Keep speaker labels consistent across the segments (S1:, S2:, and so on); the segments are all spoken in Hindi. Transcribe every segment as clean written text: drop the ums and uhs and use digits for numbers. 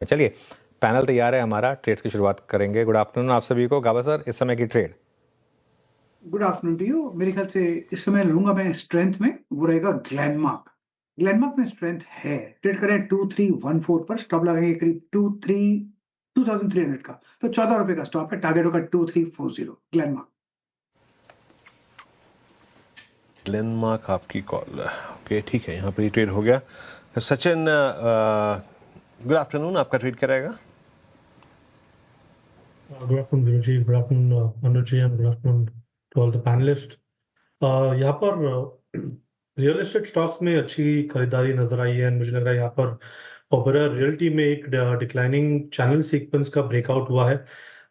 S1: चलिए, पैनल तैयार है हमारा, ट्रेड्स की शुरुआत करेंगे। गुड आफ्टरनून आप सभी को। गाबा सर, इस समय की trade.
S2: Good afternoon to you. मेरे ख्याल से इस समय लूंगा मैं स्ट्रेंथ में, वो रहेगा ग्लेनमार्क। ग्लेनमार्क में स्ट्रेंथ है। ट्रेड करें 2314 पर, स्टॉप लगाएंगे करीब 2300 का, तो 14 रुपए का स्टॉप है। टारगेट होगा 2340 ग्लेनमार्क।
S3: ग्लेनमार्क आपकी कॉल। ओके ठीक है, यहाँ पर ही ट्रेड हो गया। सचिन, गुड आफ्टरनून, आपका ट्रेड क्या रहेगा?
S4: Good afternoon, Viruji. Good afternoon, Anuji, and good afternoon to all the panelists. यहाँ पर रियल एस्टेट स्टॉक्स में अच्छी खरीदारी नजर आई है। मुझे लग रहा है यहाँ पर ओबेरॉय रियल्टी में एक डिक्लाइनिंग चैनल सीक्वेंस का ब्रेकआउट हुआ है।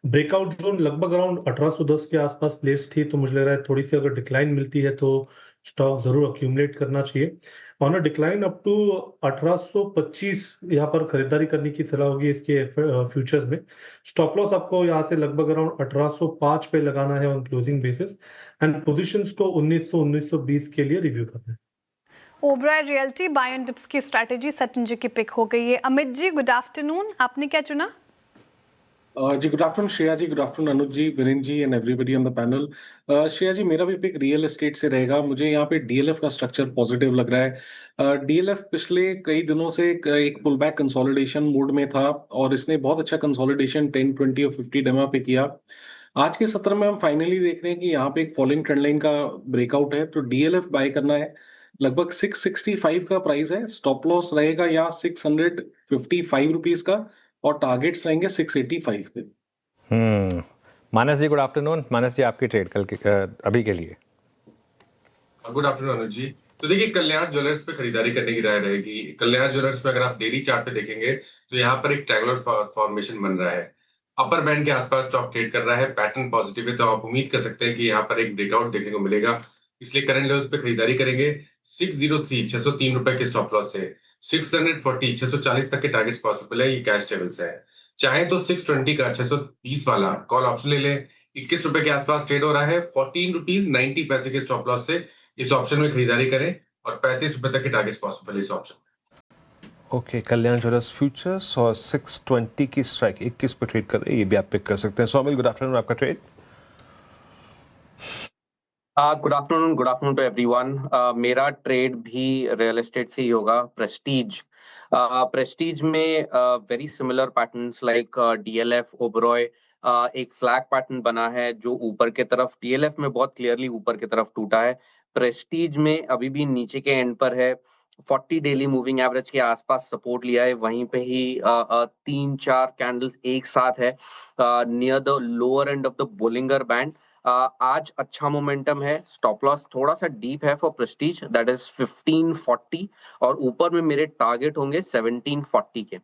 S4: ब्रेकआउट जोन लगभग अराउंड 1810 के आसपास प्लेस थी, तो मुझे लग रहा है थोड़ी सी अगर डिक्लाइन मिलती है तो स्टॉक जरूर अक्यूमुलेट करना चाहिए। On a decline up to 1825 यहाँ पर खरीदारी करने की सलाह होगी इसके फ्यूचर्स में। स्टॉप लॉस आपको यहाँ से लगभग अराउंड 1805 पे लगाना है on closing basis, and positions को 1920 के लिए रिव्यू करना है।
S5: Oberoi Realty buy and dips की स्ट्रैटेजी सचिन जी की पिक हो गई है। अमित जी, गुड आफ्टरनून, आपने क्या चुना?
S6: जी good afternoon Shreya ji, good afternoon Anuj ji, Virendra ji and everybody on the panel. Shreya ji, मेरा भी पिक रियल एस्टेट से रहेगा। मुझे यहाँ पे डीएलएफ का स्ट्रक्चर पॉजिटिव लग रहा है। डीएलएफ पिछले कई दिनों से एक पुल बैक कंसोलिडेशन मोड में था और इसने बहुत अच्छा कंसोलिडेशन 10, 20 और 50 डेमा पे किया। आज के सत्र में हम फाइनली देख रहे हैं कि यहाँ पे एक फॉलोइंग ट्रेंड लाइन का ब्रेकआउट है, तो डीएलएफ बाय करना है। लगभग 665 का प्राइस है। स्टॉप लॉस रहेगा यहाँ 655 रुपीज का और टारगेट्स रहेंगे 685 पे।
S1: मानस जी, गुड आफ्टरनून। मानस जी, आपकी ट्रेड कल अभी के लिए।
S7: गुड आफ्टरनून अनुज जी। तो देखिए, कल्याण ज्वेलर्स पे खरीदारी करने की राय रहेगी। कल्याण ज्वेलर्स पे अगर आप डेली चार्ट पे देखेंगे तो यहाँ पर एक ट्रायंगुलर फॉर्मेशन बन रहा है। अपर बैंड के आसपास स्टॉक ट्रेड कर रहा है, पैटर्न पॉजिटिव है, तो आप उम्मीद कर सकते हैं कि यहाँ पर एक ब्रेकआउट देखने को मिलेगा। इसलिए करंट लेवल्स पे खरीदारी करेंगे। 603 603 रुपए के स्टॉप लॉस है। 640 640 तक के टारगेट्स पॉसिबल है। ये कैश टेबल्स है। चाहे तो 620 का 620 वाला कॉल ऑप्शन ले लें। 21 रुपए के आसपास ट्रेड हो रहा है। 14 रुपीज 90 पैसे के स्टॉप लॉस से इस ऑप्शन में खरीदारी करें और 35 रुपए तक के टारगेट्स पॉसिबल है इस ऑप्शन।
S3: ओके, कल्याण ज्वेलर्स फ्यूचर्स और 620 की स्ट्राइक 21 पर ट्रेड कर रहे हैं, ये भी आप पिक कर सकते हैं। सौमिल, गुड आफ्टरनून, आपका trade.
S8: Good afternoon to everyone. मेरा ट्रेड भी रियल एस्टेट से ही होगा। प्रेस्टीज में very similar patterns like DLF, Oberoi. एक फ्लैग पैटर्न बना है जो ऊपर के तरफ, डीएलएफ में बहुत क्लियरली ऊपर की तरफ टूटा है। प्रेस्टीज में अभी भी नीचे के एंड पर है। 40 डेली मूविंग एवरेज के आसपास सपोर्ट लिया है, वहीं पे ही 3-4 कैंडल्स एक साथ है near the lower end of the Bollinger band. आज अच्छा मोमेंटम है। स्टॉप लॉस थोड़ा सा डीप है फॉर प्रेस्टीज, दैट इज 1540, और ऊपर में मेरे टारगेट होंगे 1740 के।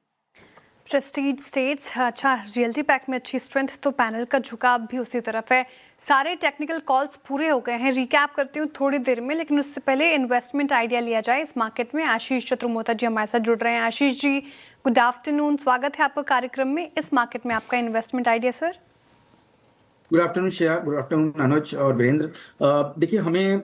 S5: प्रेस्टीज स्टेट्स, अच्छा रियल्टी पैक में अच्छी स्ट्रेंथ, तो पैनल का झुकाव भी उसी तरफ है। सारे टेक्निकल कॉल्स पूरे हो गए हैं। रिकैप करती हूँ थोड़ी देर में, लेकिन उससे पहले इन्वेस्टमेंट आइडिया लिया जाए इस मार्केट में। आशीष चतुर्मोता जी हमारे साथ जुड़ रहे हैं। आशीष जी, गुड आफ्टरनून, स्वागत है आपका कार्यक्रम में। इस मार्केट में आपका investment idea sir.
S9: Good afternoon Shreya, good afternoon Anuj और वीरेंद्र। देखिए, हमें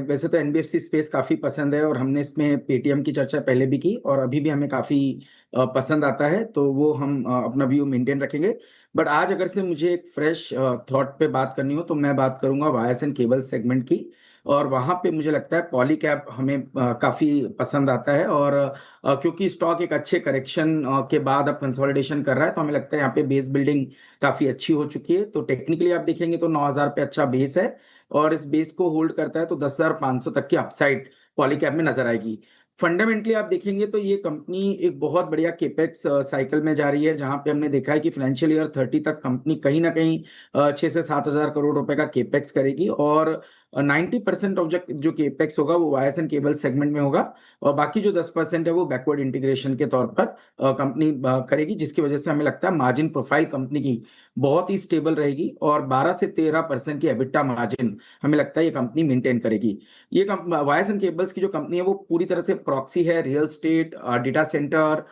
S9: वैसे तो एनबीएफसी स्पेस काफ़ी पसंद है और हमने इसमें पेटीएम की चर्चा पहले भी की और अभी भी हमें काफ़ी पसंद आता है, तो वो हम अपना व्यू मेंटेन रखेंगे। बट आज अगर से मुझे एक फ्रेश थॉट पे बात करनी हो तो मैं बात करूंगा वायर्स एंड केबल सेगमेंट की, और वहाँ पे मुझे लगता है पॉलीकैब हमें काफ़ी पसंद आता है। और क्योंकि स्टॉक एक अच्छे करेक्शन के बाद अब कंसोलिडेशन कर रहा है, तो हमें लगता है यहाँ पे बेस बिल्डिंग काफ़ी अच्छी हो चुकी है। तो टेक्निकली आप देखेंगे तो 9000 पे अच्छा बेस है, और इस बेस को होल्ड करता है तो 10,500 तक की अपसाइड पॉलीकैब में नजर आएगी। फंडामेंटली आप देखेंगे तो ये कंपनी एक बहुत बढ़िया केपेक्स साइकिल में जा रही है, जहां पे हमने देखा है कि फाइनेंशियल ईयर 30 तक कंपनी कहीं ना कहीं 6 से 7 हजार करोड़ रुपए का केपेक्स करेगी, और 90% ऑफ जो केपेक्स होगा वो वायर्स एंड केबल सेगमेंट में होगा, और बाकी जो 10% है वो बैकवर्ड इंटीग्रेशन के तौर पर कंपनी करेगी, जिसकी वजह से हमें लगता है मार्जिन प्रोफाइल कंपनी की बहुत ही स्टेबल रहेगी, और 12 से 13% की एबिटा मार्जिन हमें लगता है ये कंपनी मेंटेन करेगी। ये वायर्स एंड केबल्स की जो कंपनी है वो पूरी तरह से प्रॉक्सी है real estate, data centre,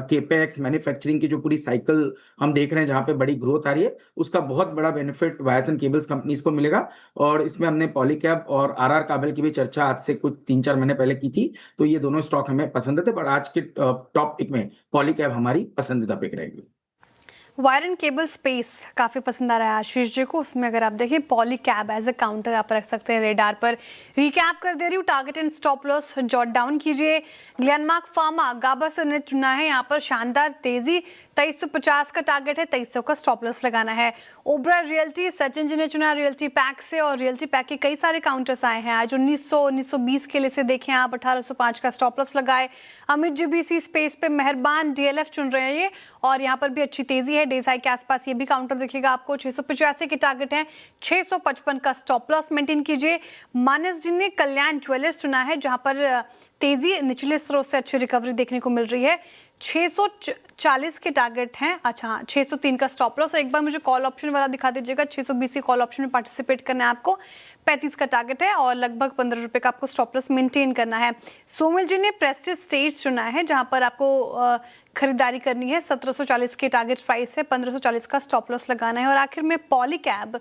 S9: capex, manufacturing की जो पूरी साइकिल हम देख रहे हैं जहां पे बड़ी ग्रोथ आ रही है, उसका बहुत बड़ा benefit wires and cables companies को मिलेगा। और इसमें हमने हमने पॉलीकैब और आरआर काबल की भी चर्चा आज से कुछ 3-4 महीने पहले की थी, तो ये दोनों स्टॉक हमें पसंद थे, पर आज के टॉप पिक में पॉलीकैब हमारी पसंदीदा पिक रहेगी।
S5: वायर एंड केबल स्पेस काफ़ी पसंद आ रहा है आशीष जी को। उसमें अगर आप देखें पॉलीकैब एज अ काउंटर आप रख सकते हैं रेडार पर। रिकैप कर दे रही हूँ, target and stop loss jot down कीजिए। ग्लेनमार्क फार्मा गाबा सर ने चुना है, यहाँ पर शानदार तेजी, 2350 का टारगेट है, 2300 का स्टॉप लॉस लगाना है। ओबरा रियल्टी सचिन जी ने चुना रियल्टी पैक से, और रियल्टी पैक के कई सारे काउंटर्स आए हैं आज। 1920 के लिए से देखें आप, 1805 का स्टॉप लॉस लगाए। अमित जी बीसी स्पेस पे मेहरबान डीएलएफ चुन रहे हैं ये, और यहाँ पर भी अच्छी तेजी है। डेज हाई के आसपास ये भी काउंटर दिखेगा आपको। 685 के टारगेट है, 655 का स्टॉप लॉस मेंटेन कीजिए। मानस जी ने कल्याण ज्वेलर्स चुना है, जहां पर तेजी निचले स्रोत से अच्छी रिकवरी देखने को मिल रही है। 640 के टारगेट हैं, अच्छा 603 का स्टॉप लॉस। एक बार मुझे कॉल ऑप्शन वाला दिखा दीजिएगा। 620 के कॉल ऑप्शन में पार्टिसिपेट करना है आपको। 35 का टारगेट है और लगभग 15 रुपए का आपको स्टॉप लॉस मेंटेन करना है। सोमिल जी ने प्रेस्टीज स्टेट्स चुना है, जहां पर आपको खरीदारी करनी है। 1740 के टारगेट प्राइस है, 1540 का स्टॉप लॉस लगाना है। और आखिर में पॉलीकैब,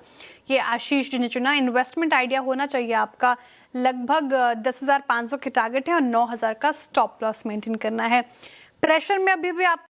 S5: ये आशीष जी ने चुना। इन्वेस्टमेंट आइडिया होना चाहिए आपका। लगभग 10,500 के टारगेट है और 9,000 का स्टॉप लॉस मेंटेन करना है। प्रेशर में अभी भी आप